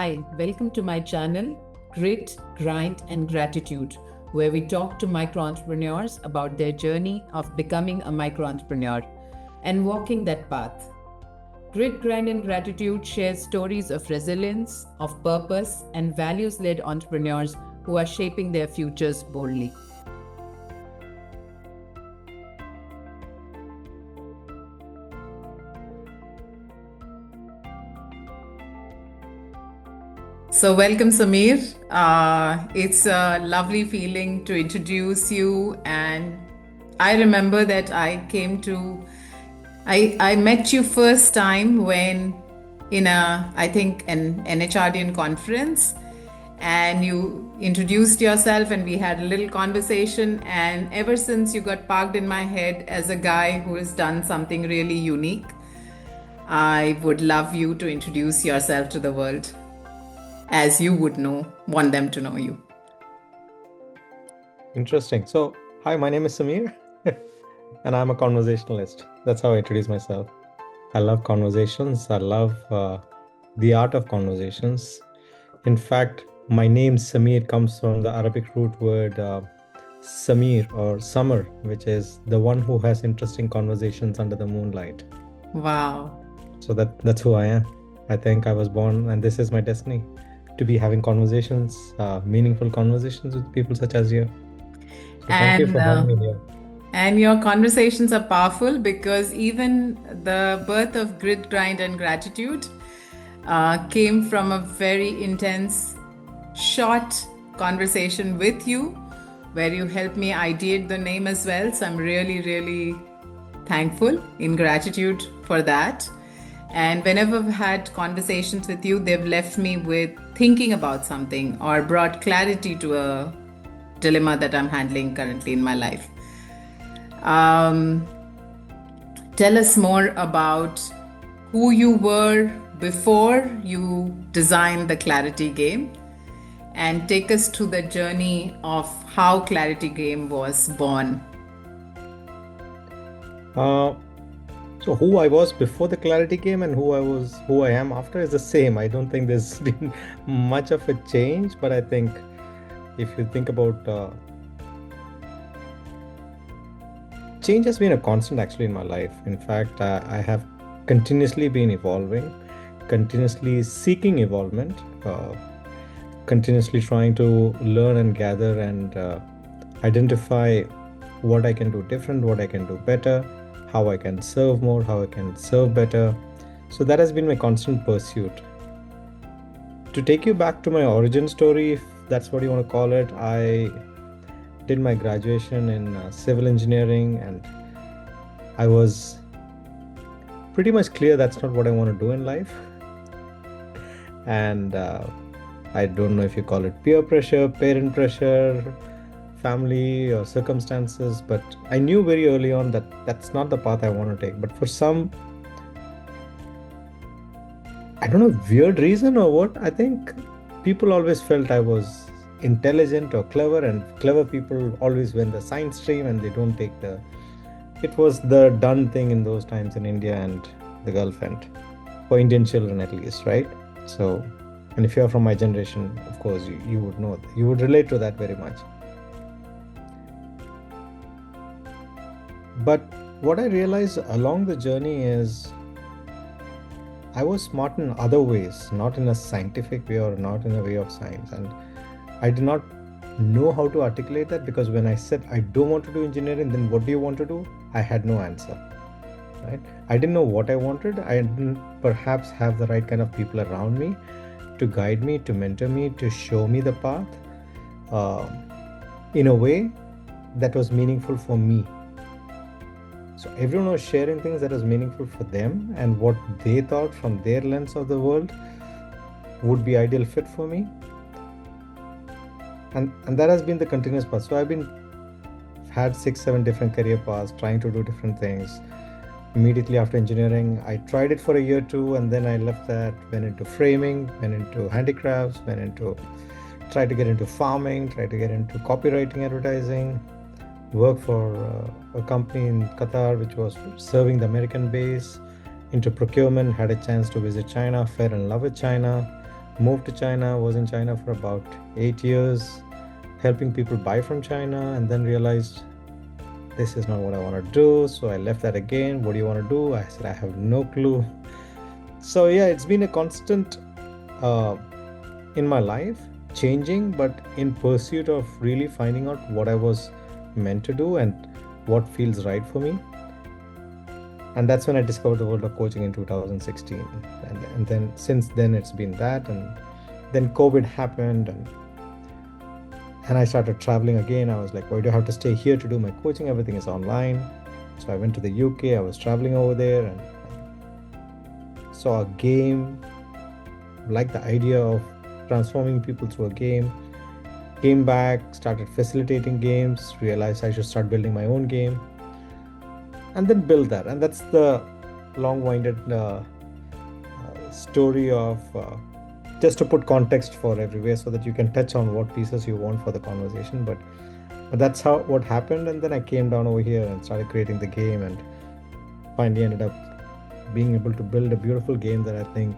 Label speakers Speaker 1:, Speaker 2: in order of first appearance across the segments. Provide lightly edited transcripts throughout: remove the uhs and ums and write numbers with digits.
Speaker 1: Hi, welcome to my channel, Grit, Grind and Gratitude, where we talk to micro entrepreneurs about their journey of becoming a micro entrepreneur and walking that path. Grit, Grind and Gratitude shares stories of resilience, of purpose, and values led entrepreneurs who are shaping their futures boldly. So, welcome, Samir. It's a lovely feeling to introduce you. And I remember that I met you first time when in I think, an NHRDN conference, and you introduced yourself, and we had a little conversation. And ever since, you got parked in my head as a guy who has done something really unique. I would love you to introduce yourself to the world as you would want them to know you.
Speaker 2: Interesting. So, hi, my name is Samir, and I'm a conversationalist. That's how I introduce myself. I love conversations. I love the art of conversations. In fact, my name Samir comes from the Arabic root word Samir or summer, which is the one who has interesting conversations under the moonlight.
Speaker 1: Wow.
Speaker 2: So that's who I am. I think I was born, and this is my destiny, to be having conversations, meaningful conversations with people such as you. So thank you for having me here.
Speaker 1: And your conversations are powerful because even the birth of Grit, Grind and Gratitude came from a very intense, short conversation with you where you helped me ideate the name as well. So I'm really, really thankful, in gratitude for that. And whenever I've had conversations with you, they've left me with thinking about something or brought clarity to a dilemma that I'm handling currently in my life. Tell us more about who you were before you designed the Clarity Game, and take us to the journey of how Clarity Game was born.
Speaker 2: So who I was before the Clarity Game and who I am after is the same. I don't think there's been much of a change, but I think if you think about change has been a constant actually in my life. In fact, I have continuously been evolving, continuously seeking evolvement, continuously trying to learn and gather and identify what I can do different, what I can do better, how I can serve more, how I can serve better. So that has been my constant pursuit. To take you back to my origin story, if that's what you want to call it, I did my graduation in civil engineering, and I was pretty much clear that's not what I want to do in life. And I don't know if you call it peer pressure, parent pressure, family or circumstances, but I knew very early on that that's not the path I want to take. But for some, I don't know, weird reason or what, I think people always felt I was intelligent or clever, and clever people always win the science stream and they don't take it was the done thing in those times in India and the Gulf, and for Indian children at least, right? So, and if you're from my generation, of course, you would know, you would relate to that very much. But what I realized along the journey is I was smart in other ways, not in a scientific way or not in a way of science. And I did not know how to articulate that, because when I said I don't want to do engineering, then what do you want to do? I had no answer, right? I didn't know what I wanted. I didn't perhaps have the right kind of people around me to guide me, to mentor me, to show me the path in a way that was meaningful for me. So everyone was sharing things that was meaningful for them, and what they thought from their lens of the world would be ideal fit for me. And that has been the continuous path. So I've had 6-7 different career paths, trying to do different things. Immediately after engineering, I tried it for a year or two, and then I left that, went into framing, went into handicrafts, tried to get into farming, tried to get into copywriting, advertising, worked for a company in Qatar which was serving the American base, into procurement, had a chance to visit China, fell in love with China, moved to China, was in China for about 8 years, helping people buy from China, and then realized this is not what I want to do. So I left that again. What do you want to do? I said, I have no clue. So yeah, it's been a constant uh, in my life, changing, but in pursuit of really finding out what I was meant to do and what feels right for me. And that's when I discovered the world of coaching in 2016. And then since then, it's been that. And then COVID happened, and I started traveling again. I was like, why do I have to stay here to do my coaching? Everything is online. So I went to the UK. I was traveling over there and saw a game, like the idea of transforming people through a game. Came back, started facilitating games, realized I should start building my own game, and then build that. And that's the long-winded story of just to put context for everywhere so that you can touch on what pieces you want for the conversation. But that's how what happened. And then I came down over here and started creating the game, and finally ended up being able to build a beautiful game that I think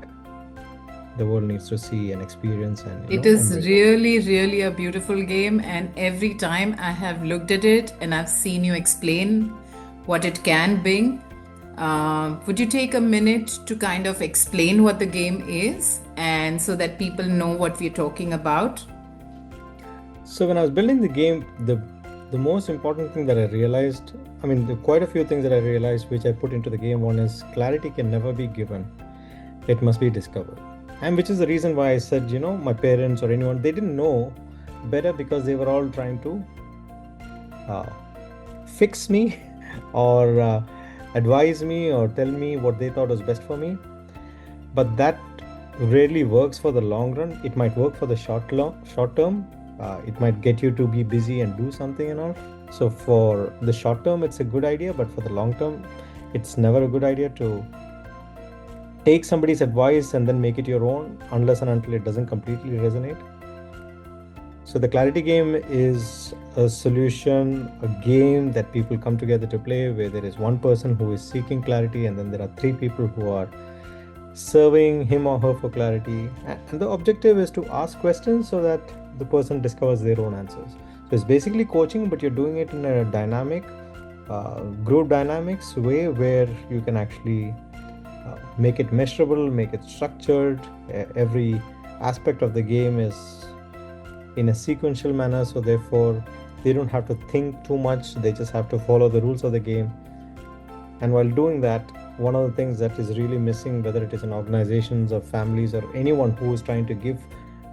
Speaker 2: the world needs to see and experience and
Speaker 1: It is
Speaker 2: embrace.
Speaker 1: really, really a beautiful game, and every time I have looked at it and I've seen you explain what it can bring, would you take a minute to kind of explain what the game is, and so that people know what we're talking about?
Speaker 2: So when I was building the game, the most important thing that I realized, I mean, there are quite a few things that I realized which I put into the game. One is clarity can never be given; it must be discovered, and which is the reason why I said, my parents or anyone, they didn't know better because they were all trying to uh, fix me or advise me or tell me what they thought was best for me. But that rarely works for the long run. It might work for the short term. It might get you to be busy and do something and all. So for the short term, it's a good idea, but for the long term, it's never a good idea to take somebody's advice and then make it your own unless and until it doesn't completely resonate. So the clarity game is a solution, a game that people come together to play, where there is one person who is seeking clarity, and then there are three people who are serving him or her for clarity. And the objective is to ask questions so that the person discovers their own answers. So it's basically coaching, but you're doing it in a dynamic, group dynamics way, where you can actually make it measurable, make it structured. Every aspect of the game is in a sequential manner, so therefore they don't have to think too much. They just have to follow the rules of the game. And while doing that, one of the things that is really missing, whether it is in organizations or families or anyone who is trying to give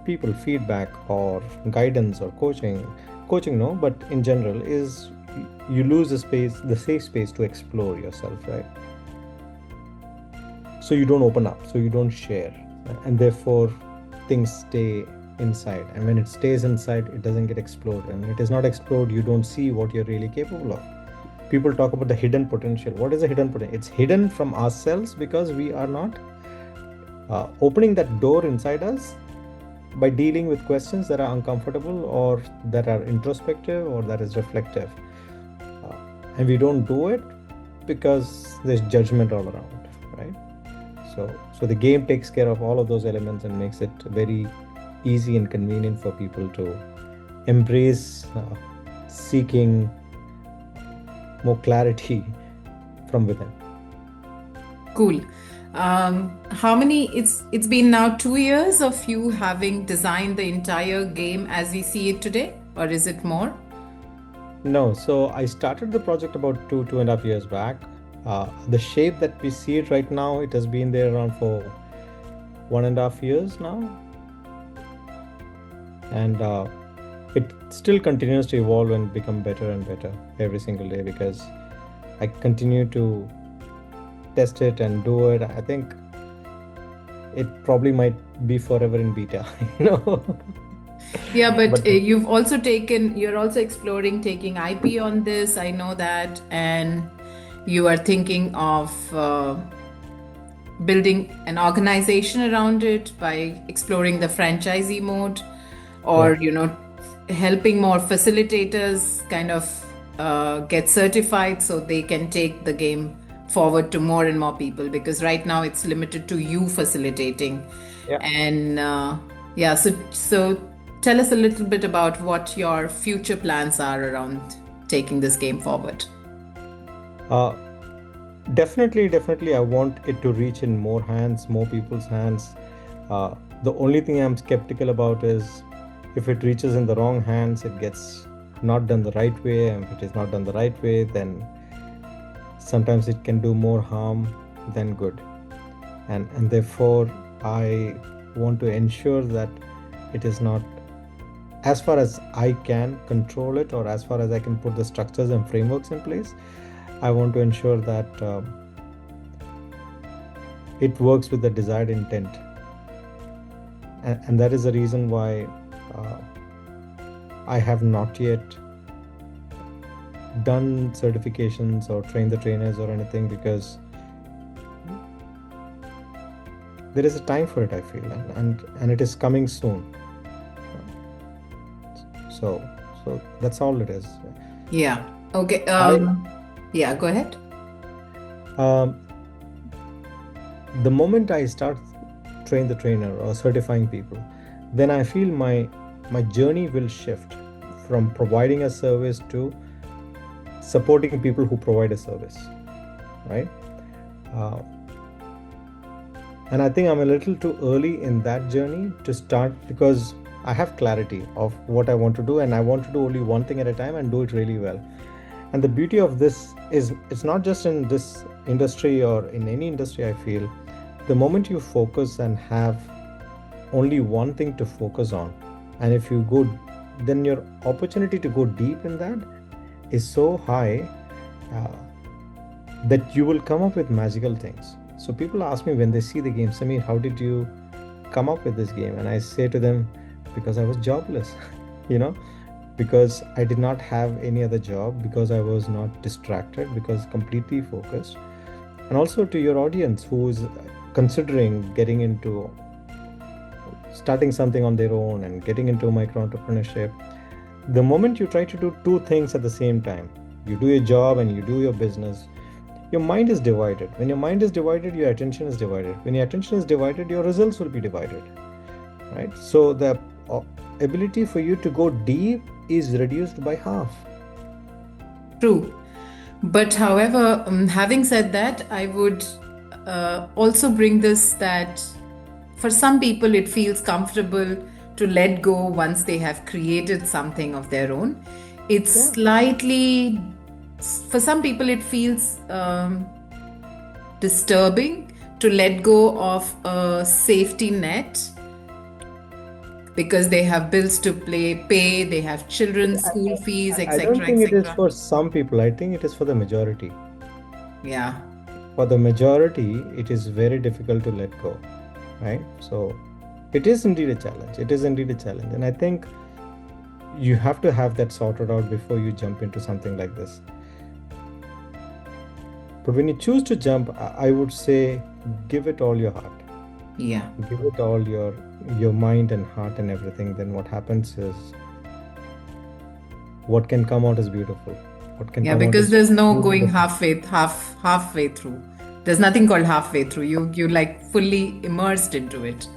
Speaker 2: people feedback or guidance or coaching no, but in general, is you lose the safe space to explore yourself, right? So you don't open up, so you don't share, and therefore things stay inside. And when it stays inside, it doesn't get explored. And when it is not explored, you don't see what you're really capable of. People talk about the hidden potential. What is the hidden potential? It's hidden from ourselves because we are not opening that door inside us by dealing with questions that are uncomfortable or that are introspective or that is reflective. And we don't do it because there's judgment all around, right? So the game takes care of all of those elements and makes it very easy and convenient for people to embrace seeking more clarity from within.
Speaker 1: Cool. How many? It's been now 2 years of you having designed the entire game as we see it today, or is it more?
Speaker 2: No, so I started the project about 2.5 years back. The shape that we see it right now, it has been there around for 1.5 years now, and it still continues to evolve and become better and better every single day because I continue to test it and do it. I think it probably might be forever in beta,
Speaker 1: Yeah, but
Speaker 2: But
Speaker 1: you're also exploring taking IP on this. I know that, and you are thinking of building an organization around it by exploring the franchisee mode, or
Speaker 2: yeah,
Speaker 1: helping more facilitators kind of get certified so they can take the game forward to more and more people, because right now it's limited to you facilitating.
Speaker 2: Yeah.
Speaker 1: And yeah, so tell us a little bit about what your future plans are around taking this game forward.
Speaker 2: Uh, definitely, I want it to reach in more hands, more people's hands. The only thing I'm skeptical about is if it reaches in the wrong hands, it gets not done the right way. And if it is not done the right way, then sometimes it can do more harm than good. And therefore, I want to ensure that it is not, as far as I can control it, or as far as I can put the structures and frameworks in place, I want to ensure that it works with the desired intent. And that is the reason why I have not yet done certifications or trained the trainers or anything, because there is a time for it, I feel, and it is coming soon. So that's all it is.
Speaker 1: Yeah. Okay. Yeah, go ahead.
Speaker 2: Um, the moment I start train the trainer or certifying people, then I feel my journey will shift from providing a service to supporting people who provide a service, right? Uh, and I think I'm a little too early in that journey to start, because I have clarity of what I want to do, and I want to do only one thing at a time and do it really well. And the beauty of this is, it's not just in this industry or in any industry, I feel. The moment you focus and have only one thing to focus on, and if you go, then your opportunity to go deep in that is so high that you will come up with magical things. So people ask me when they see the game, Samir, how did you come up with this game? And I say to them, because I was jobless, you know, because I did not have any other job, because I was not distracted, because completely focused. And also to your audience who is considering getting into starting something on their own and getting into micro entrepreneurship, the moment you try to do two things at the same time, you do your job and you do your business, your mind is divided. When your mind is divided, your attention is divided. When your attention is divided, your results will be divided, right? So the ability for you to go deep is reduced by half.
Speaker 1: True. But however, having said that, I would also bring this that for some people it feels comfortable to let go once they have created something of their own. It's slightly, for some people, it feels disturbing to let go of a safety net, because they have bills to pay, they have children's school fees,
Speaker 2: I
Speaker 1: etc.,
Speaker 2: don't think it is
Speaker 1: etc.
Speaker 2: for some people. I think it is for the majority.
Speaker 1: Yeah.
Speaker 2: For the majority, it is very difficult to let go, right? So it is indeed a challenge. It is indeed a challenge. And I think you have to have that sorted out before you jump into something like this. But when you choose to jump, I would say give it all your heart.
Speaker 1: Yeah.
Speaker 2: Give it all your mind and heart and everything. Then what happens is, what can come out is beautiful. What can
Speaker 1: Yeah,
Speaker 2: come out
Speaker 1: because
Speaker 2: is
Speaker 1: there's no
Speaker 2: truly
Speaker 1: going
Speaker 2: different.
Speaker 1: halfway through. There's nothing called halfway through. You like fully immersed into it.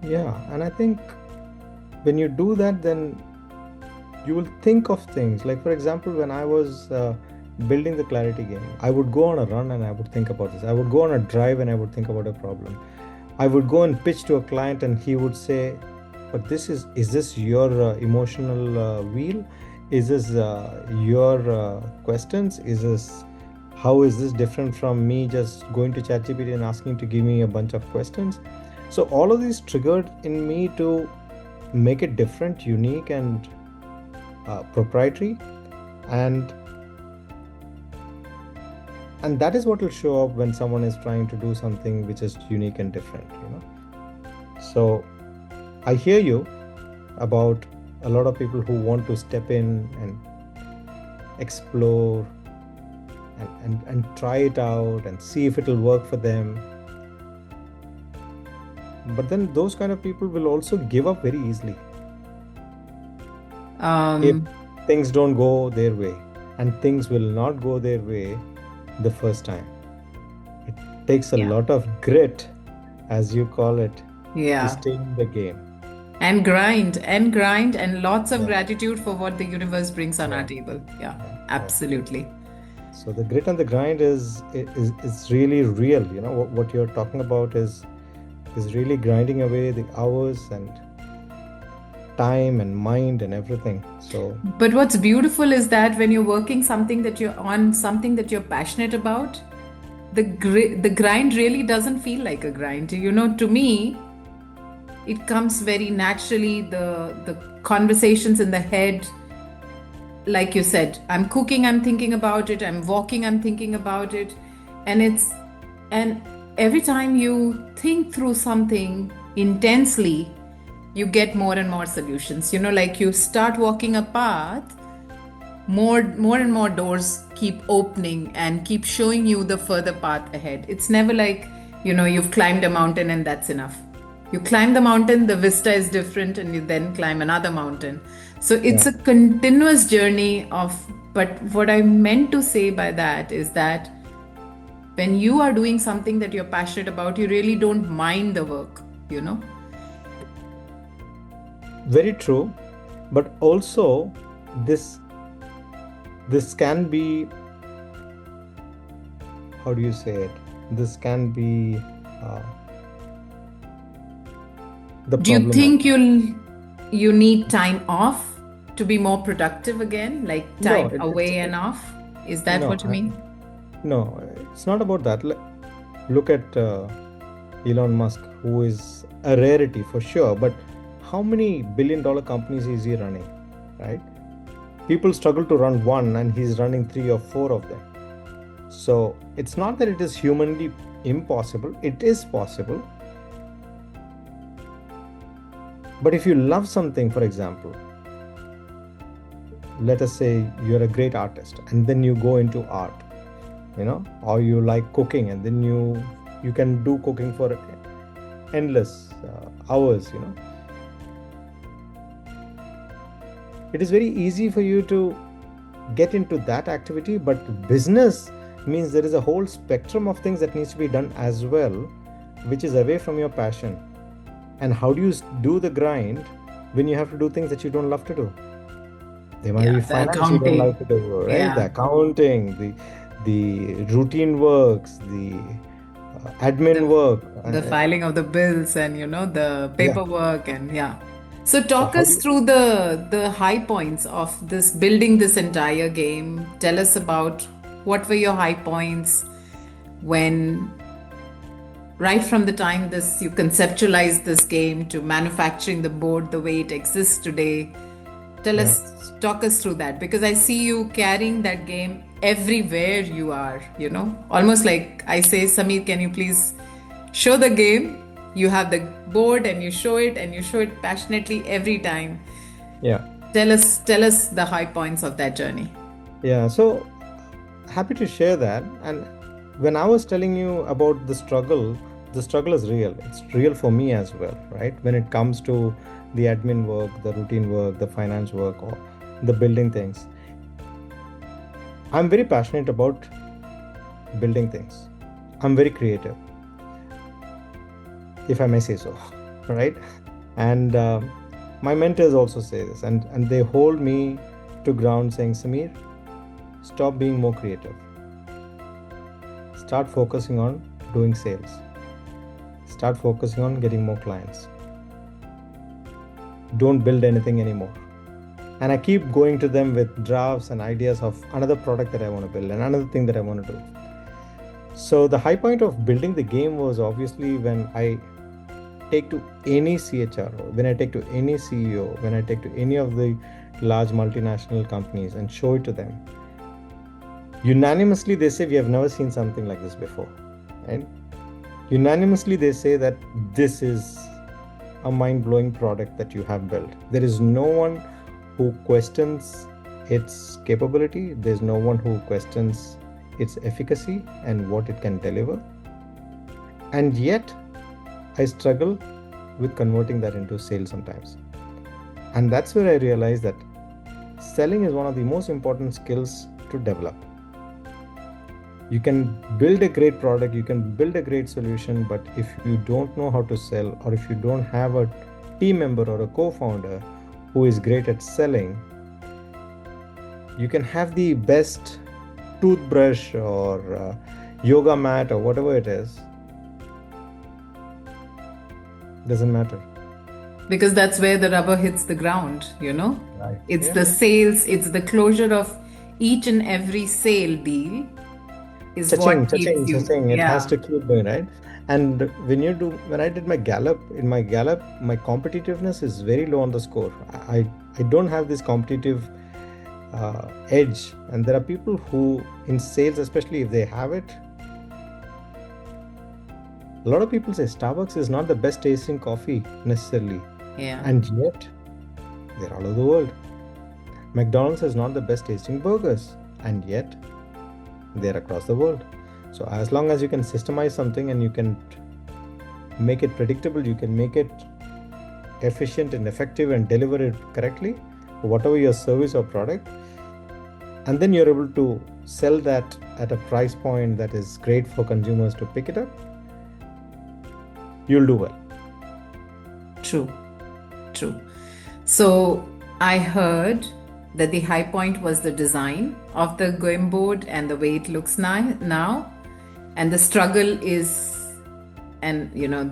Speaker 2: Yeah, and I think when you do that, then you will think of things. Like, for example, when I was building the clarity game, I would go on a run and I would think about this. I would go on a drive and I would think about a problem. I would go and pitch to a client and he would say, but is this your emotional wheel? Is this your questions? How is this different from me just going to ChatGPT and asking to give me a bunch of questions? So all of these triggered in me to make it different, unique, and proprietary, and that is what will show up when someone is trying to do something which is unique and different, you know. So I hear you about a lot of people who want to step in and explore and try it out and see if it will work for them. But then those kind of people will also give up very easily if things don't go their way, and things will not go their way the first time. It takes a
Speaker 1: Yeah.
Speaker 2: lot of grit, as you call it, to
Speaker 1: Yeah.
Speaker 2: stay in the game.
Speaker 1: And lots of
Speaker 2: Yeah,
Speaker 1: gratitude for what the universe brings on our
Speaker 2: yeah,
Speaker 1: table. Yeah,
Speaker 2: yeah, yeah.
Speaker 1: absolutely.
Speaker 2: So the grit and the grind is really real. What you're talking about is really grinding away the hours and time and mind and everything. So
Speaker 1: But what's beautiful is that when you're working something that you're on, something that you're passionate about, the grind really doesn't feel like a grind. To me, it comes very naturally. The conversations in the head, like you said, I'm cooking, I'm thinking about it. I'm walking, I'm thinking about it, and every time you think through something intensely, you get more and more solutions. Like you start walking a path, more and more doors keep opening and keep showing you the further path ahead. It's never like, you've climbed a mountain and that's enough. You climb the mountain, the vista is different, and you then climb another mountain. So
Speaker 2: yeah,
Speaker 1: it's a continuous journey of, but what I meant to say by that is that when you are doing something that you're passionate about, you really don't mind the work.
Speaker 2: very true. But also, this this can be, how do you say it? This can be uh, the
Speaker 1: Do you
Speaker 2: problem.
Speaker 1: think you need time off to be more productive again, like
Speaker 2: No,
Speaker 1: time away and off? Is that
Speaker 2: no,
Speaker 1: what you mean?
Speaker 2: no. It's not about that. Look at Elon Musk, who is a rarity for sure. But how many billion-dollar companies is he running? Right? People struggle to run one, and he's running three or four of them. So it's not that it is humanly impossible. It is possible. But if you love something, for example, let us say you're a great artist, and then you go into art, or you like cooking, and then you can do cooking for endless hours. It is very easy for you to get into that activity, but business means there is a whole spectrum of things that needs to be done as well, which is away from your passion. And how do you do the grind when you have to do things that you don't love to do? There might
Speaker 1: Yeah,
Speaker 2: be
Speaker 1: the
Speaker 2: finance you don't like
Speaker 1: accounting.
Speaker 2: to do, right? The
Speaker 1: Yeah,
Speaker 2: accounting, the routine works, the admin
Speaker 1: the
Speaker 2: work,
Speaker 1: the filing of the bills and the
Speaker 2: yeah.
Speaker 1: paperwork, and yeah. So
Speaker 2: So
Speaker 1: talk
Speaker 2: how do
Speaker 1: us
Speaker 2: you?
Speaker 1: through the high points of this building this entire game. Tell us about what were your high points when right from the time this you conceptualized this game to manufacturing the board the way it exists today.
Speaker 2: Yeah.
Speaker 1: Talk us through that, because I see you carrying that game everywhere you are, almost like I say, Samir, can you please show the game? You have the board and you show it passionately every time.
Speaker 2: Yeah.
Speaker 1: Tell us the high points of that journey.
Speaker 2: Yeah. So happy to share that. And when I was telling you about the struggle is real. It's real for me as well, right? When it comes to the admin work, the routine work, the finance work, or the building things, I'm very passionate about building things. I'm very creative, if I may say so, right? And my mentors also say this, and they hold me to ground, saying, Samir, stop being more creative. Start focusing on doing sales. Start focusing on getting more clients. Don't build anything anymore. And I keep going to them with drafts and ideas of another product that I want to build and another thing that I want to do. So the high point of building the game was obviously when I take to any CHRO, when I take to any CEO, when I take to any of the large multinational companies and show it to them. Unanimously, they say we have never seen something like this before. And unanimously, they say that this is a mind-blowing product that you have built. There is no one who questions its capability. There's no one who questions its efficacy and what it can deliver. And yet, I struggle with converting that into sales sometimes. And that's where I realized that selling is one of the most important skills to develop. You can build a great product, you can build a great solution, but if you don't know how to sell, or if you don't have a team member or a co-founder who is great at selling, you can have the best toothbrush or yoga mat or whatever it is. Doesn't matter.
Speaker 1: Because that's where the rubber hits the ground, you know?
Speaker 2: Right.
Speaker 1: It's
Speaker 2: Yeah.
Speaker 1: the sales, it's the closure of each and every sale deal is
Speaker 2: Cha-ching,
Speaker 1: what
Speaker 2: cha-ching,
Speaker 1: keeps you.
Speaker 2: cha-ching. It has
Speaker 1: Yeah.
Speaker 2: to keep going, right? And when I did my Gallup, my competitiveness is very low on the score. I don't have this competitive edge. And there are people who, in sales, especially if they have it, a lot of people say Starbucks is not the best tasting coffee necessarily.
Speaker 1: Yeah.
Speaker 2: And yet, they're all over the world. McDonald's is not the best tasting burgers. And yet, they're across the world. So as long as you can systemize something and you can make it predictable, you can make it efficient and effective and deliver it correctly, whatever your service or product, and then you're able to sell that at a price point that is great for consumers to pick it up, you'll do well.
Speaker 1: True. True. So I heard that the high point was the design of the game board and the way it looks now. And the struggle is, and you know,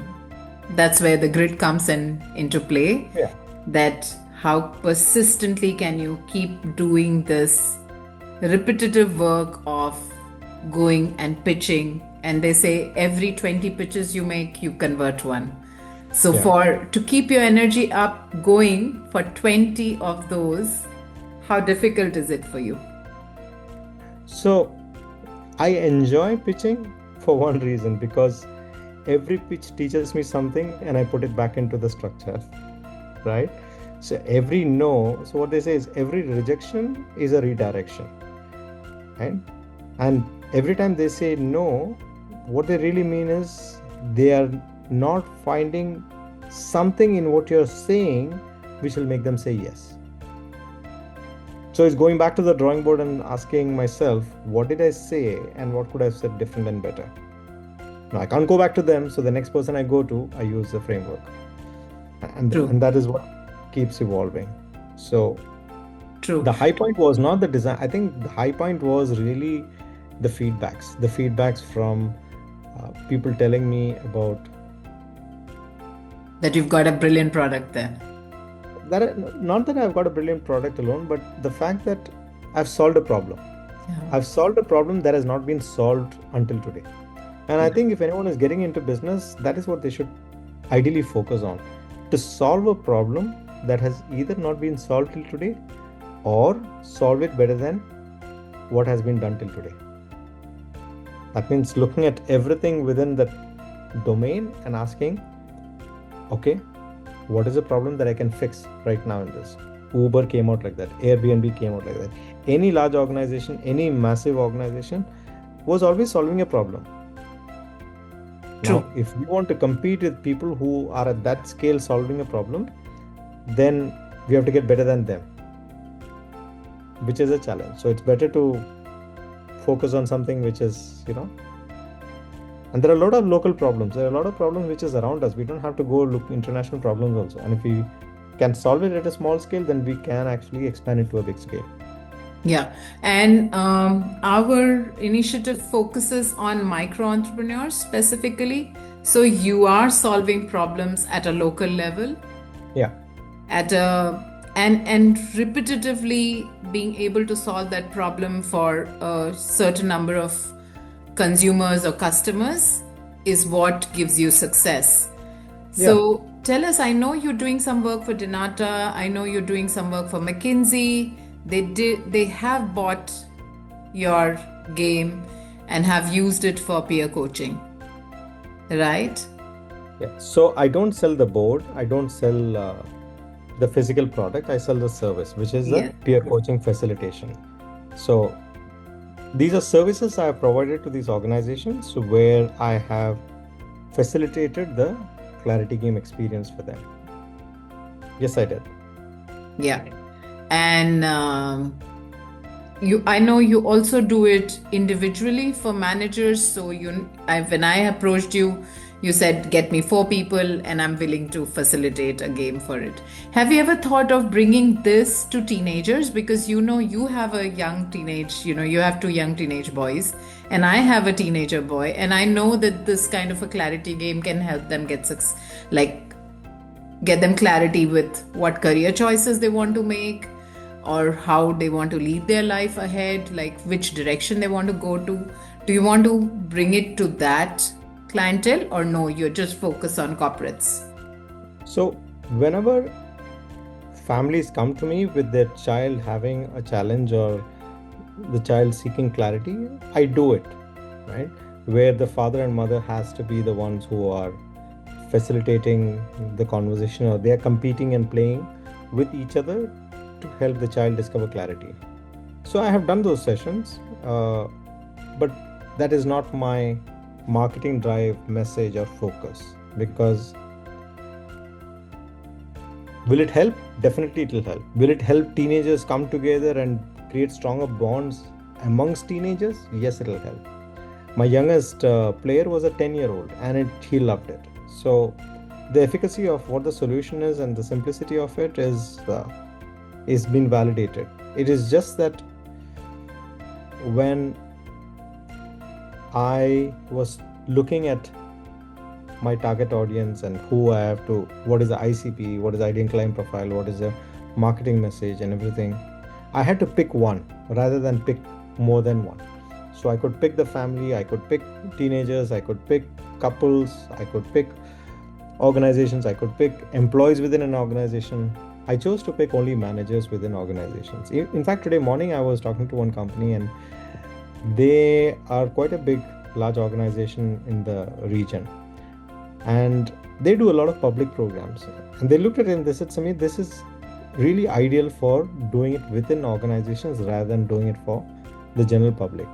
Speaker 1: that's where the grit comes into play.
Speaker 2: Yeah.
Speaker 1: That how persistently can you keep doing this repetitive work of going and pitching, and they say every 20 pitches you make, you convert one. So
Speaker 2: Yeah.
Speaker 1: to keep your energy up going for 20 of those, how difficult is it for you?
Speaker 2: So I enjoy pitching for one reason, because every pitch teaches me something and I put it back into the structure, right? So every no, so what they say is every rejection is a redirection, right? And every time they say no, what they really mean is they are not finding something in what you're saying which will make them say yes. So it's going back to the drawing board and asking myself, what did I say and what could I have said different and better? Now I can't go back to them, so the next person I go to, I use the framework.
Speaker 1: True.
Speaker 2: And that is what keeps evolving. So
Speaker 1: True.
Speaker 2: the high point was not the design. I think the high point was really the feedbacks from people telling me about
Speaker 1: That you've got a brilliant product there.
Speaker 2: that. Not that I've got a brilliant product alone, but the fact that I've solved a problem.
Speaker 1: Yeah.
Speaker 2: I've solved a problem that has not been solved until today. And I think if anyone is getting into business, that is what they should ideally focus on. To solve a problem that has either not been solved till today or solve it better than what has been done till today. That means looking at everything within that domain and asking, okay, what is a problem that I can fix right now in this? Uber came out like that. Airbnb came out like that. Any large organization, any massive organization was always solving a problem.
Speaker 1: True.
Speaker 2: Now, if you want to compete with people who are at that scale solving a problem, then we have to get better than them, which is a challenge. So it's better to focus on something which is, and there are a lot of local problems. There are a lot of problems which is around us. We don't have to go look international problems also. And if we can solve it at a small scale, then we can actually expand it to a big scale.
Speaker 1: Yeah. And our initiative focuses on micro entrepreneurs specifically. So you are solving problems at a local level.
Speaker 2: Yeah.
Speaker 1: And repetitively being able to solve that problem for a certain number of consumers or customers is what gives you success. So tell us, I know you're doing some work for Denata. I know you're doing some work for McKinsey. They have bought your game and have used it for peer coaching, right?
Speaker 2: Yeah. So I don't sell the board. I don't sell the physical product. I sell the service, which is the peer coaching facilitation. So these are services I have provided to these organizations where I have facilitated the Clarity Game experience for them. Yes, I did.
Speaker 1: Yeah. And I know you also do it individually for managers. So when I approached you, you said, get me 4 people and I'm willing to facilitate a game for it. Have you ever thought of bringing this to teenagers? Because you have a young teenage, you have 2 young teenage boys, and I have a teenager boy. And I know that this kind of a clarity game can help them like get them clarity with what career choices they want to make, or how they want to lead their life ahead, like which direction they want to go to. Do you want to bring it to that clientele, or no, you're just focused on corporates?
Speaker 2: So, whenever families come to me with their child having a challenge or the child seeking clarity, I do it, right? Where the father and mother has to be the ones who are facilitating the conversation, or they are competing and playing with each other to help the child discover clarity. So I have done those sessions, but that is not my marketing drive, message, or focus. Because will it help? Definitely it will help. Will it help teenagers come together and create stronger bonds amongst teenagers? Yes, it will help. My youngest player was a 10-year-old, and he loved it. So the efficacy of what the solution is and the simplicity of it is been validated. It is just that when I was looking at my target audience and what is the ICP, what is the ideal client profile, what is the marketing message and everything, I had to pick one rather than pick more than one. So I could pick the family, I could pick teenagers, I could pick couples, I could pick organizations, I could pick employees within an organization. I chose to pick only managers within organizations. In fact, today morning I was talking to one company, and they are quite a large organization in the region. And they do a lot of public programs. And they looked at it and they said, Samir, this is really ideal for doing it within organizations rather than doing it for the general public.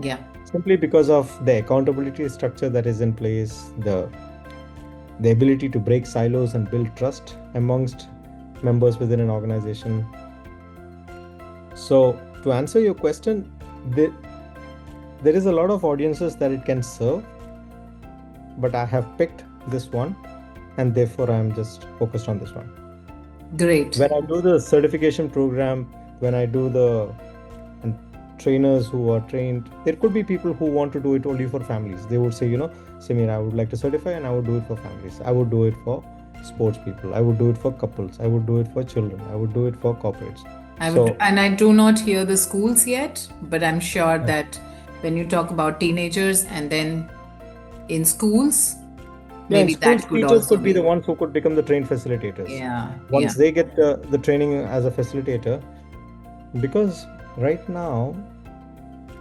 Speaker 1: Yeah.
Speaker 2: Simply because of the accountability structure that is in place, the ability to break silos and build trust amongst members within an organization. So to answer your question, there is a lot of audiences that it can serve, but I have picked this one, and therefore I'm just focused on this one.
Speaker 1: Great.
Speaker 2: When I do the certification program, when I do the trainers who are trained, there could be people who want to do it only for families. They would say, Samir, I would like to certify and I would do it for families. I would do it for sports people. I would do it for couples. I would do it for children. I would do it for corporates.
Speaker 1: And I do not hear the schools yet, but I'm sure that when you talk about teenagers and then in schools, maybe that could
Speaker 2: teachers could be the ones who could become the trained facilitators. Once they get the training as a facilitator, because right now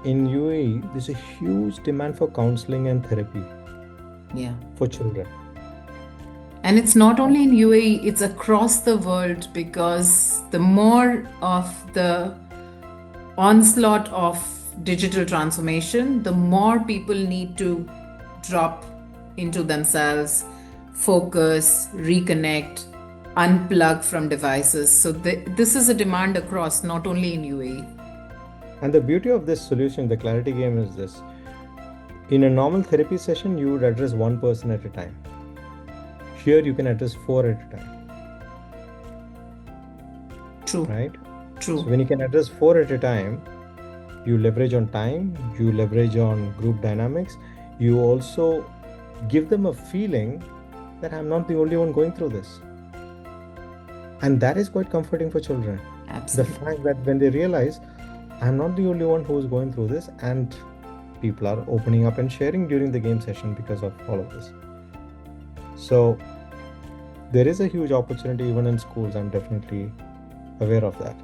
Speaker 2: in UAE there's a huge demand for counseling and therapy for children.
Speaker 1: And it's not only in UAE, it's across the world, because the more of the onslaught of digital transformation, the more people need to drop into themselves, focus, reconnect, unplug from devices. So this is a demand across, not only in UAE.
Speaker 2: And the beauty of this solution, the clarity game, is this. In a normal therapy session, you would address one person at a time. Here you can address 4 at a time.
Speaker 1: True.
Speaker 2: Right?
Speaker 1: True.
Speaker 2: So when you can address 4 at a time, you leverage on time, you leverage on group dynamics, you also give them a feeling that I'm not the only one going through this. And that is quite comforting for children.
Speaker 1: Absolutely.
Speaker 2: The fact that when they realize I'm not the only one who is going through this, and people are opening up and sharing during the game session because of all of this. So there is a huge opportunity even in schools. I'm definitely aware of that.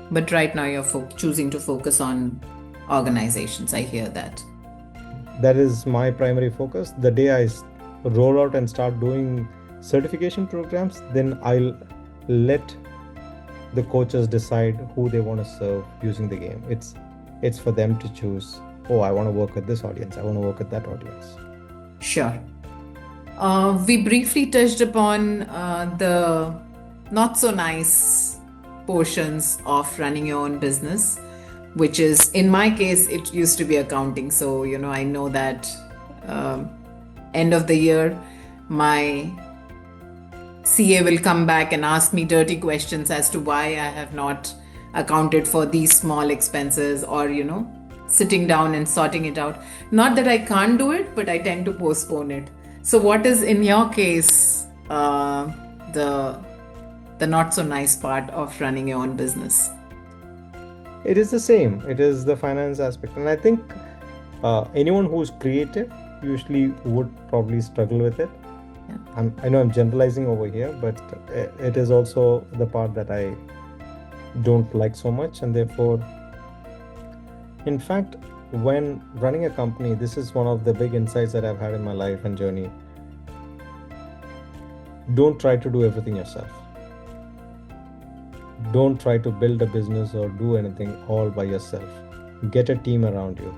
Speaker 1: But right now you're choosing to focus on organizations. I hear that.
Speaker 2: That is my primary focus. The day I roll out and start doing certification programs, then I'll let the coaches decide who they want to serve using the game. It's for them to choose, I want to work with this audience, I want to work with that audience.
Speaker 1: Sure. We briefly touched upon the not so nice portions of running your own business, which is, in my case, it used to be accounting. So, I know that end of the year, my CA will come back and ask me dirty questions as to why I have not accounted for these small expenses, or, sitting down and sorting it out. Not that I can't do it, but I tend to postpone it. So, what is in your case the not so nice part of running your own business?
Speaker 2: It is the same. It is the finance aspect, and I think anyone who's creative usually would probably struggle with it.
Speaker 1: Yeah.
Speaker 2: I know I'm generalizing over here, but it is also the part that I don't like so much, and therefore, in fact, when running a company, this is one of the big insights that I've had in my life and journey. Don't try to do everything yourself. Don't try to build a business or do anything all by yourself. Get a team around you,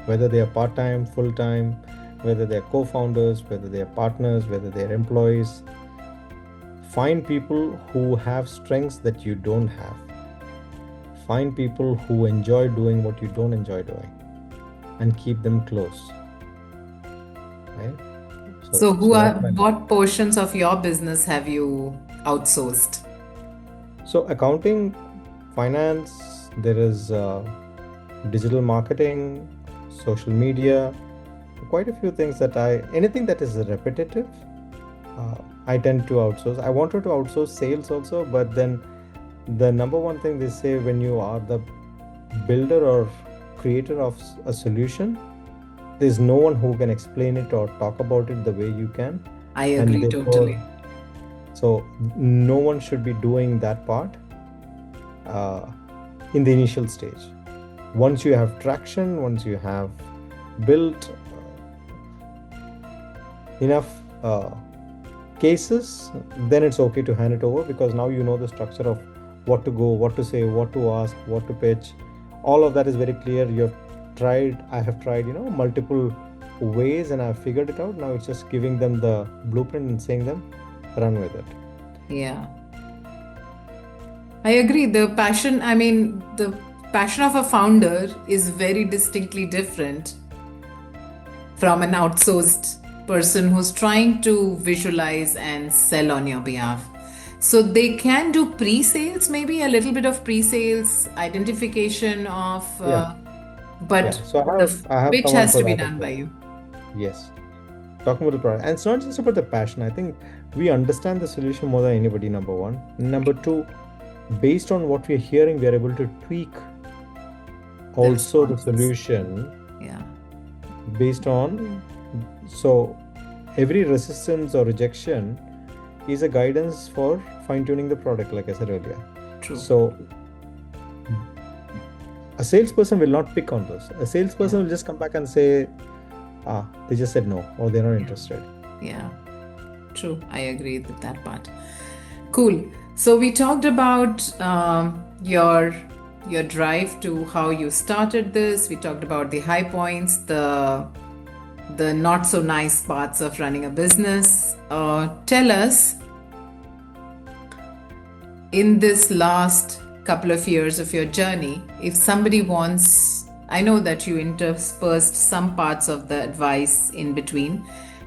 Speaker 2: whether they are part-time, full-time, whether they are co-founders, whether they are partners, whether they are employees. Find people who have strengths that you don't have. Find people who enjoy doing what you don't enjoy doing, and keep them close. Right?
Speaker 1: So,
Speaker 2: that's my
Speaker 1: what portions of your business have you outsourced?
Speaker 2: So accounting, finance, there is digital marketing, social media, quite a few things that anything that is repetitive, I tend to outsource. I wanted to outsource sales also, but then the number one thing they say, when you are the builder or creator of a solution, there's no one who can explain it or talk about it the way you can.
Speaker 1: I agree totally.
Speaker 2: So no one should be doing that part in the initial stage. Once you have traction, once you have built enough cases, then it's okay to hand it over, because now you know the structure of what to go, what to say, what to ask, what to pitch. All of that is very clear. I have tried, multiple ways, and I've figured it out. Now it's just giving them the blueprint and saying them, run with it.
Speaker 1: Yeah. I agree. The passion of a founder is very distinctly different from an outsourced person who's trying to visualize and sell on your behalf. So they can do pre-sales, maybe a little bit of pre-sales, identification of, but
Speaker 2: So I have
Speaker 1: which
Speaker 2: someone
Speaker 1: has
Speaker 2: for
Speaker 1: to be
Speaker 2: that as
Speaker 1: done
Speaker 2: well.
Speaker 1: by you.
Speaker 2: Yes. Talking about the product. And it's not just about the passion. I think we understand the solution more than anybody, number one. Number two, based on what we're hearing, we are able to tweak also the solution.
Speaker 1: Yeah.
Speaker 2: Based on, so every resistance or rejection is a guidance for fine-tuning the product, like I said earlier.
Speaker 1: True.
Speaker 2: So a salesperson will not pick on those. A salesperson will just come back and say, they just said no, or they're not interested.
Speaker 1: Yeah, true. I agree with that part. Cool. So we talked about your drive to how you started this. We talked about the high points, the not so nice parts of running a business. Tell us, in this last couple of years of your journey, if somebody wants, I know that you interspersed some parts of the advice in between,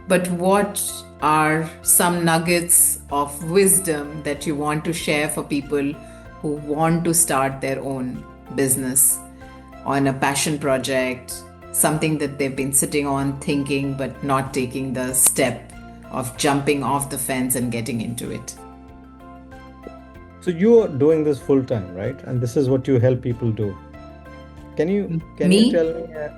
Speaker 1: but what are some nuggets of wisdom that you want to share for people who want to start their own business on a passion project, something that they've been sitting on thinking but not taking the step of jumping off the fence and getting into it?
Speaker 2: So you're doing this full time, right? And this is what you help people do. Can you tell me?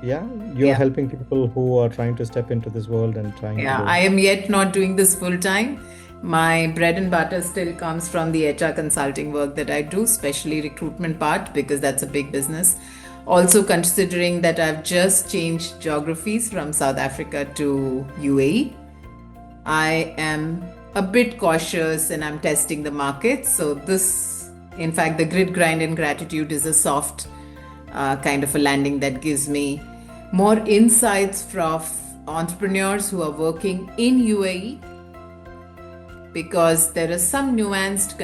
Speaker 2: You're helping people who are trying to step into this world and trying to do.
Speaker 1: I am yet not doing this full time. My bread and butter still comes from the HR consulting work that I do, especially recruitment part, because that's a big business. Also considering that I've just changed geographies from South Africa to UAE, I am a bit cautious and I'm testing the market. So this, in fact, the grit, grind and gratitude is a soft kind of a landing that gives me more insights from entrepreneurs who are working in UAE, because there is some nuanced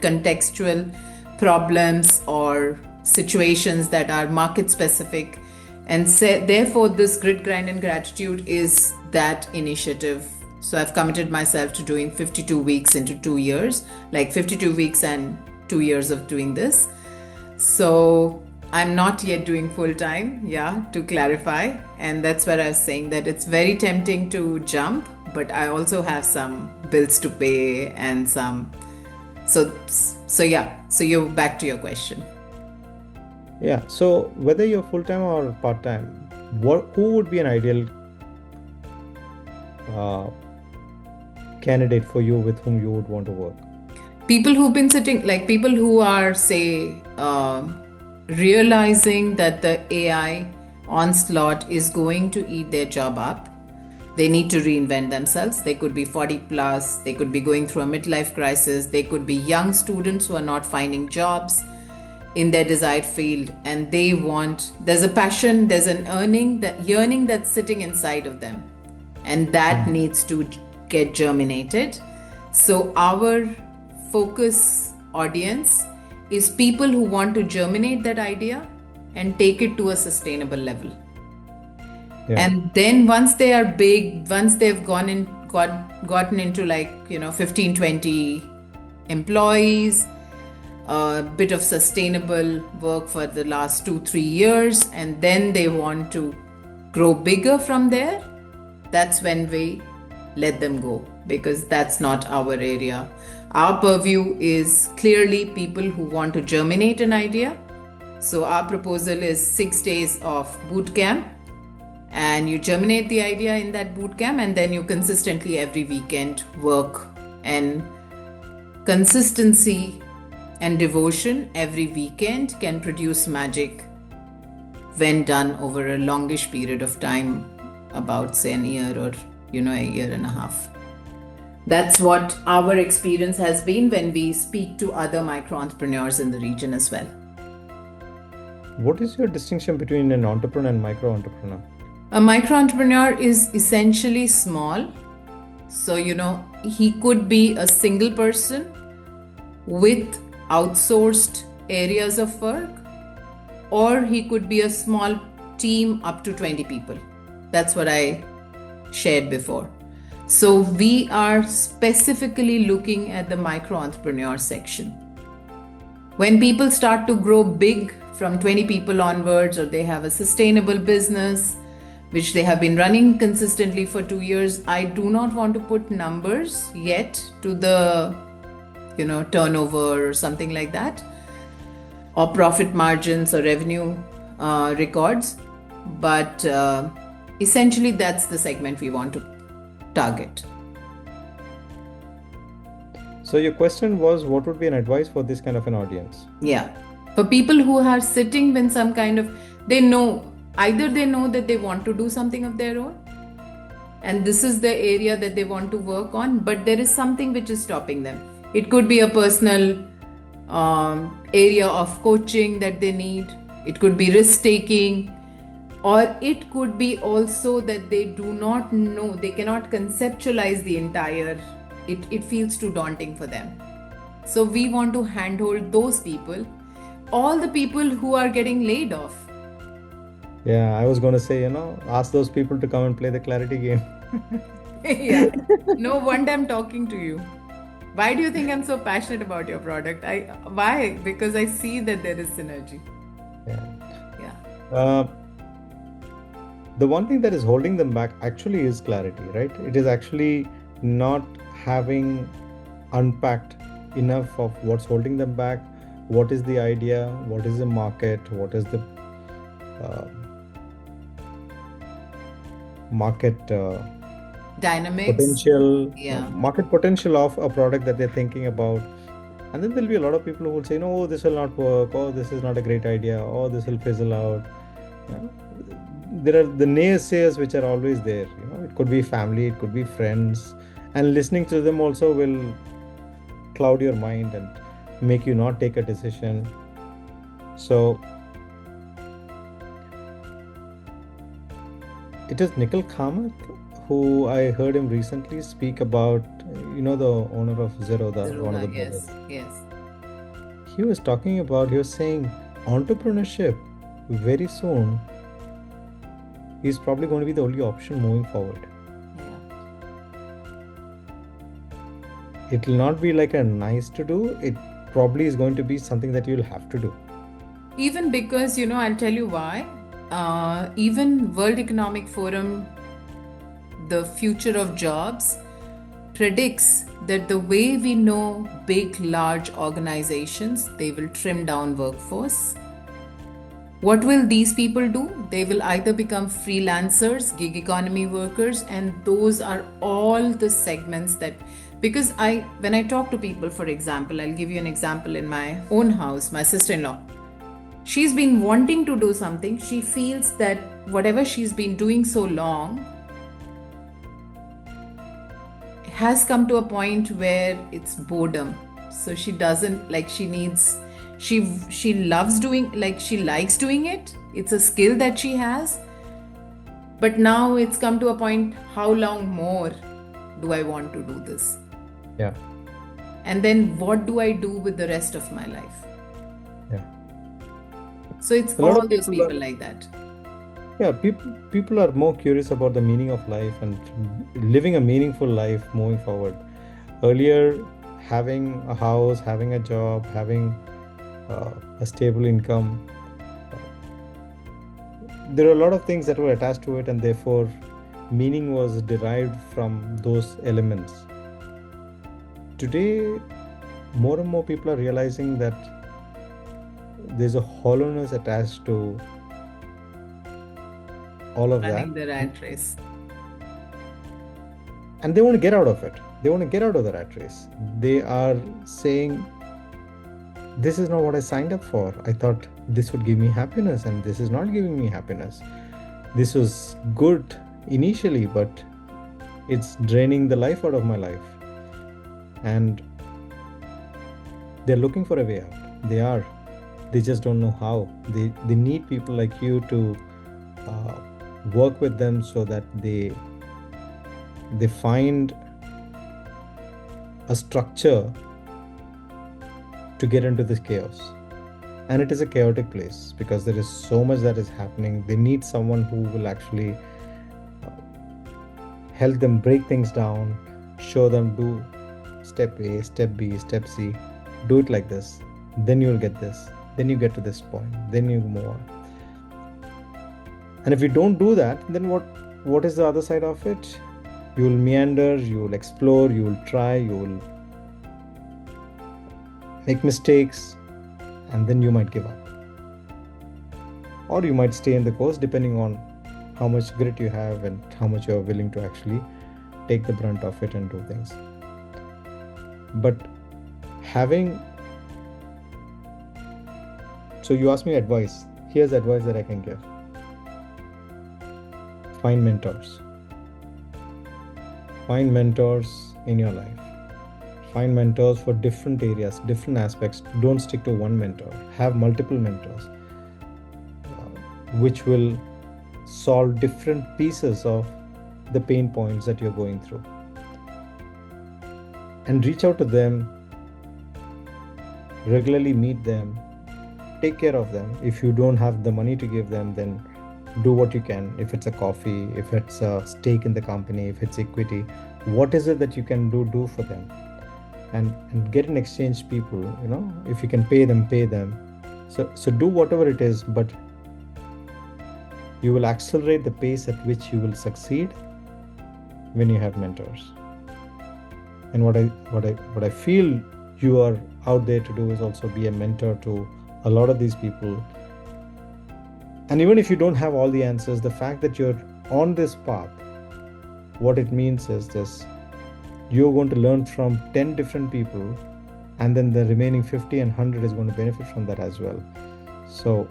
Speaker 1: contextual problems or situations that are market specific. And therefore, this grit, grind, and gratitude is that initiative. So I've committed myself to doing 52 weeks into 2 years, like 52 weeks and 2 years of doing this. So I'm not yet doing full time, yeah, to clarify. And that's where I was saying that it's very tempting to jump, but I also have some bills to pay and some. So yeah, so you're back to your question.
Speaker 2: Yeah. So whether you're full time or part time, who would be an ideal uh, candidate for you with whom you would want to work?
Speaker 1: People who've been sitting, like people who are, say, realizing that the AI onslaught is going to eat their job up. They need to reinvent themselves. They could be 40 plus, they could be going through a midlife crisis, they could be young students who are not finding jobs in their desired field, and they want, there's a passion, there's an yearning that's sitting inside of them, and that needs to get germinated. So our focus audience is people who want to germinate that idea and take it to a sustainable level.
Speaker 2: Yeah.
Speaker 1: And then once they are big, once they've gotten into, like, 15, 20 employees, a bit of sustainable work for the last 2-3 years, and then they want to grow bigger from there, that's when we let them go, because that's not our area. Our purview is clearly people who want to germinate an idea. So our proposal is 6 days of boot camp, and you germinate the idea in that boot camp, and then you consistently every weekend work. And consistency and devotion every weekend can produce magic when done over a longish period of time, about say an year or a year and a half. That's what our experience has been when we speak to other micro entrepreneurs in the region as well.
Speaker 2: What is your distinction between an entrepreneur and micro entrepreneur?
Speaker 1: A micro entrepreneur is essentially small. So, he could be a single person with outsourced areas of work, or he could be a small team up to 20 people. That's what I shared before. So we are specifically looking at the micro entrepreneur section. When people start to grow big from 20 people onwards, or they have a sustainable business which they have been running consistently for 2 years, I do not want to put numbers yet to the turnover or something like that, or profit margins or revenue records, but essentially that's the segment we want to target.
Speaker 2: So your question was, what would be an advice for this kind of an audience?
Speaker 1: Yeah, for people who are sitting with some kind of, either they know that they want to do something of their own, and this is the area that they want to work on, but there is something which is stopping them. It could be a personal area of coaching that they need. It could be risk taking, or it could be also that they do not know, they cannot conceptualize the entire, it feels too daunting for them. So we want to handhold those people, all the people who are getting laid off.
Speaker 2: Yeah, I was going to say, ask those people to come and play the clarity game.
Speaker 1: Yeah, no wonder I'm talking to you. Why do you think I'm so passionate about your product? Why? Because I see that there is synergy.
Speaker 2: Yeah. The one thing that is holding them back actually is clarity, right? It is actually not having unpacked enough of what's holding them back. What is the idea? What is the market? What is the market
Speaker 1: dynamics,
Speaker 2: potential, market potential of a product that they're thinking about. And then there'll be a lot of people who will say, no, this will not work, or this is not a great idea, or this will fizzle out. There are the naysayers which are always there. It could be family, it could be friends, and listening to them also will cloud your mind and make you not take a decision. So it is Nikhil Kamath who I heard him recently speak about, the owner of Zero, one of the brothers.
Speaker 1: Yes.
Speaker 2: he was talking about, he was saying entrepreneurship very soon is probably going to be the only option moving forward. It will not be like a nice to do, it probably is going to be something that you'll have to do.
Speaker 1: Even because, I'll tell you why. Even World Economic Forum, the future of jobs, predicts that the way we know big, large organizations, they will trim down workforce. What will these people do? They will either become freelancers, gig economy workers, and those are all the segments that, because when I talk to people, for example, I'll give you an example in my own house, my sister-in-law. She's been wanting to do something. She feels that whatever she's been doing so long has come to a point where it's boredom. So she doesn't like, she loves doing, like she likes doing it. It's a skill that she has. But now it's come to a point, how long more do I want to do this?
Speaker 2: Yeah.
Speaker 1: And then what do I do with the rest of my life?
Speaker 2: Yeah.
Speaker 1: So it's all those people like that.
Speaker 2: Yeah, people are more curious about the meaning of life and living a meaningful life moving forward. Earlier, having a house, having a job, having a stable income, there are a lot of things that were attached to it, and therefore meaning was derived from those elements. Today, more and more people are realizing that there's a hollowness attached to all of
Speaker 1: Running
Speaker 2: that.
Speaker 1: the rat race.
Speaker 2: And they want to get out of it. They want to get out of the rat race. They are saying, this is not what I signed up for. I thought this would give me happiness, and this is not giving me happiness. This was good initially, but it's draining the life out of my life. And they're looking for a way out. They just don't know how. They need people like you to work with them so that they find a structure to get into this chaos. And it is a chaotic place because there is so much that is happening. They need someone who will actually help them break things down, show them, do step A, step B, step C, do it like this, then you will get this, then you get to this point, then you move on. And if you don't do that, then what is the other side of it? You will meander, you will explore, you will try, you will make mistakes, and then you might give up. Or you might stay in the course depending on how much grit you have and how much you are willing to actually take the brunt of it and do things. But so you asked me advice. Here's advice that I can give. Find mentors. Find mentors in your life. Find mentors for different areas, different aspects. Don't stick to one mentor. Have multiple mentors, which will solve different pieces of the pain points that you're going through. And reach out to them, regularly meet them, take care of them. If you don't have the money to give them, then do what you can. If it's a coffee, if it's a stake in the company, if it's equity, what is it that you can do for them? And get in exchange people, if you can pay them. So do whatever it is, but you will accelerate the pace at which you will succeed when you have mentors. And what I feel you are out there to do is also be a mentor to a lot of these people. And even if you don't have all the answers, the fact that you're on this path, what it means is this: you're going to learn from 10 different people, and then the remaining 50 and 100 is going to benefit from that as well. So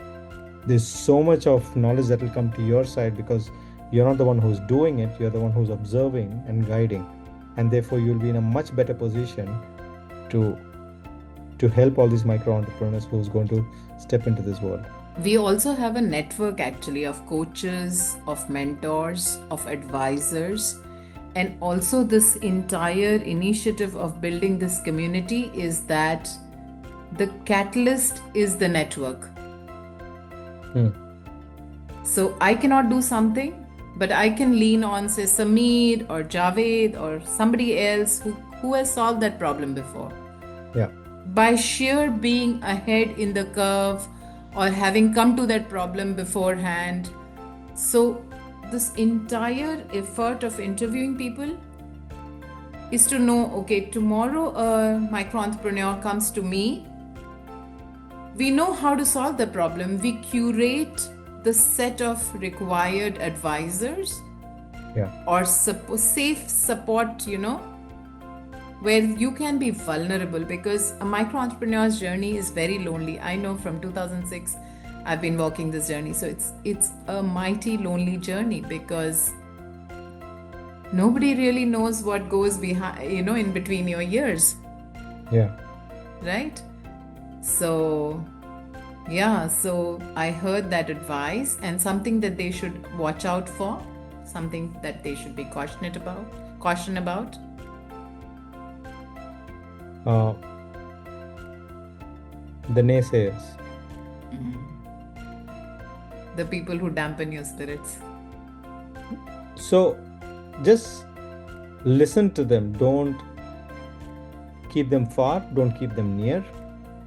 Speaker 2: there's so much of knowledge that will come to your side because you're not the one who's doing it, you're the one who's observing and guiding. And therefore you'll be in a much better position to help all these micro entrepreneurs who's going to step into this world.
Speaker 1: We also have a network actually of coaches, of mentors, of advisors, and also this entire initiative of building this community is that the catalyst is the network.
Speaker 2: Hmm.
Speaker 1: So I cannot do something, but I can lean on, say, Samir or Javed or somebody else who has solved that problem before.
Speaker 2: Yeah.
Speaker 1: By sheer being ahead in the curve or having come to that problem beforehand. So, this entire effort of interviewing people is to know, okay, tomorrow a micro entrepreneur comes to me. We know how to solve the problem. We curate the set of required advisors
Speaker 2: Yeah.
Speaker 1: or safe support, where you can be vulnerable, because a micro entrepreneur's journey is very lonely. I know from 2006 I've been walking this journey, so it's a mighty lonely journey, because nobody really knows what goes behind, in between your ears,
Speaker 2: Yeah.
Speaker 1: right? So yeah, so I heard that advice, and something that they should watch out for, something that they should be caution about.
Speaker 2: The naysayers.
Speaker 1: The people who dampen your spirits.
Speaker 2: So just listen to them. Don't keep them far. Don't keep them near.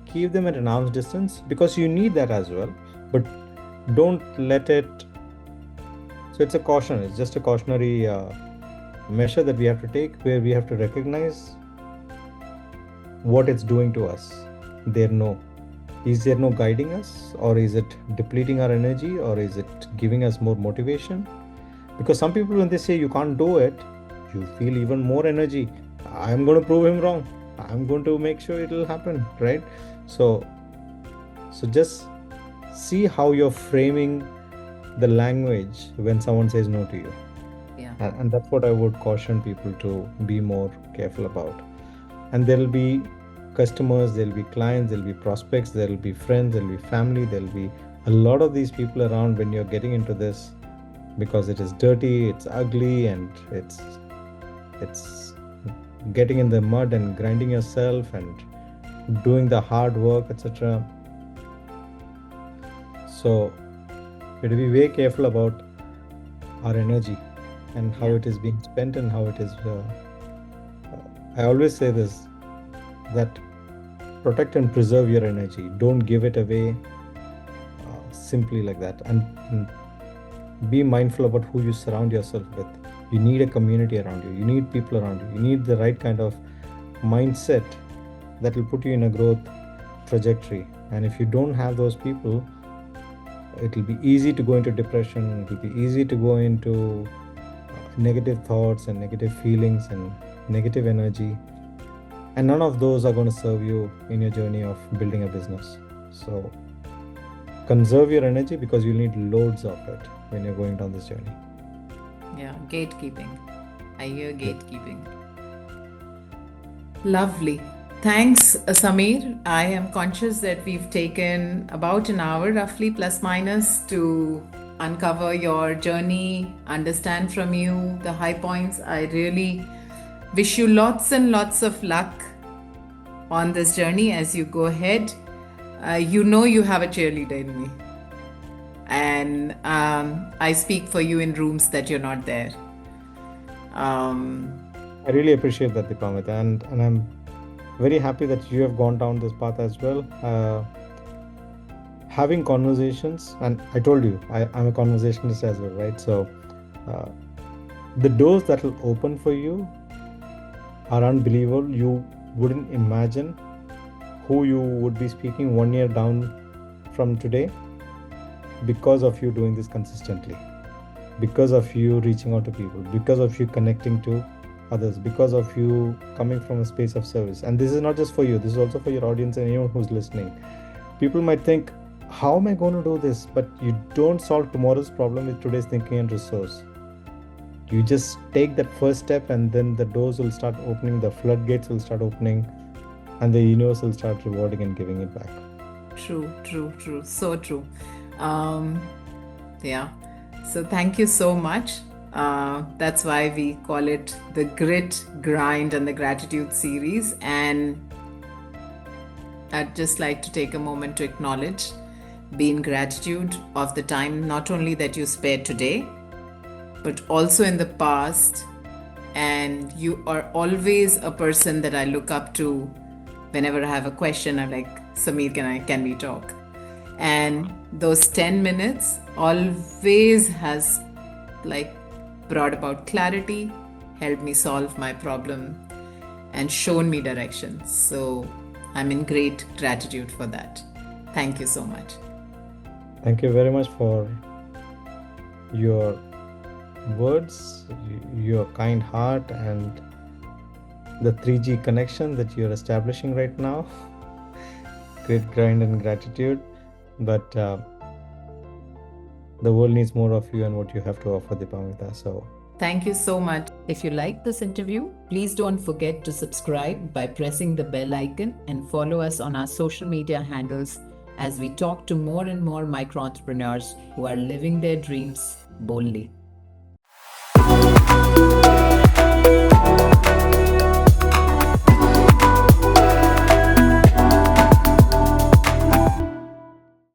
Speaker 2: Keep them at an arm's distance, because you need that as well. But don't let it. So it's a caution. It's just a cautionary measure that we have to take, where we have to recognize what it's doing to us. Is there no guiding us, or is it depleting our energy, or is it giving us more motivation? Because some people, when they say you can't do it, you feel even more energy. I'm going to prove him wrong. I'm going to make sure it will happen, right? So just see how you're framing the language when someone says no to you.
Speaker 1: Yeah.
Speaker 2: And that's what I would caution people to be more careful about. And there'll be customers, there'll be clients, there'll be prospects, there'll be friends, there'll be family, there'll be a lot of these people around when you're getting into this, because it is dirty, it's ugly, and it's getting in the mud and grinding yourself and doing the hard work, etc. So we have to be very careful about our energy and how it is being spent and how it is. I always say this, that protect and preserve your energy. Don't give it away simply like that. And be mindful about who you surround yourself with. You need a community around you. You need people around you. You need the right kind of mindset that will put you in a growth trajectory. And if you don't have those people, it will be easy to go into depression. It will be easy to go into negative thoughts and negative feelings and negative energy. And none of those are going to serve you in your journey of building a business. So conserve your energy, because you'll need loads of it when you're going down this journey.
Speaker 1: Yeah, gatekeeping. I hear gatekeeping. Lovely. Thanks, Samir. I am conscious that we've taken about an hour, roughly, plus minus, to uncover your journey, understand from you the high points. I really wish you lots and lots of luck on this journey as you go ahead. You have a cheerleader in me. And I speak for you in rooms that you're not there.
Speaker 2: I really appreciate that, Dipamita, and I'm very happy that you have gone down this path as well. Having conversations, and I told you, I'm a conversationalist as well, right? So the doors that will open for you are unbelievable. You wouldn't imagine who you would be speaking 1 year down from today, because of you doing this consistently, because of you reaching out to people, because of you connecting to others, because of you coming from a space of service. And this is not just for you, this is also for your audience and anyone who's listening. People might think, how am I going to do this? But you don't solve tomorrow's problem with today's thinking and resource. You just take that first step, and then the doors will start opening, the floodgates will start opening, and the universe will start rewarding and giving it back.
Speaker 1: True. So true. Yeah. So thank you so much. That's why we call it the Grit, Grind, and the Gratitude series. And I'd just like to take a moment to acknowledge, be in gratitude of the time not only that you spared today, but also in the past. And you are always a person that I look up to whenever I have a question. I'm like, Samir, can we talk? And those 10 minutes always has like brought about clarity, helped me solve my problem, and shown me direction. So I'm in great gratitude for that. Thank you so much.
Speaker 2: Thank you very much for your words, your kind heart, and the 3G connection that you're establishing right now. Great grind and gratitude. But the world needs more of you and what you have to offer, Dipamita. So
Speaker 1: Thank you so much. If you liked this interview, please don't forget to subscribe by pressing the bell icon and follow us on our social media handles as we talk to more and more micro entrepreneurs who are living their dreams boldly.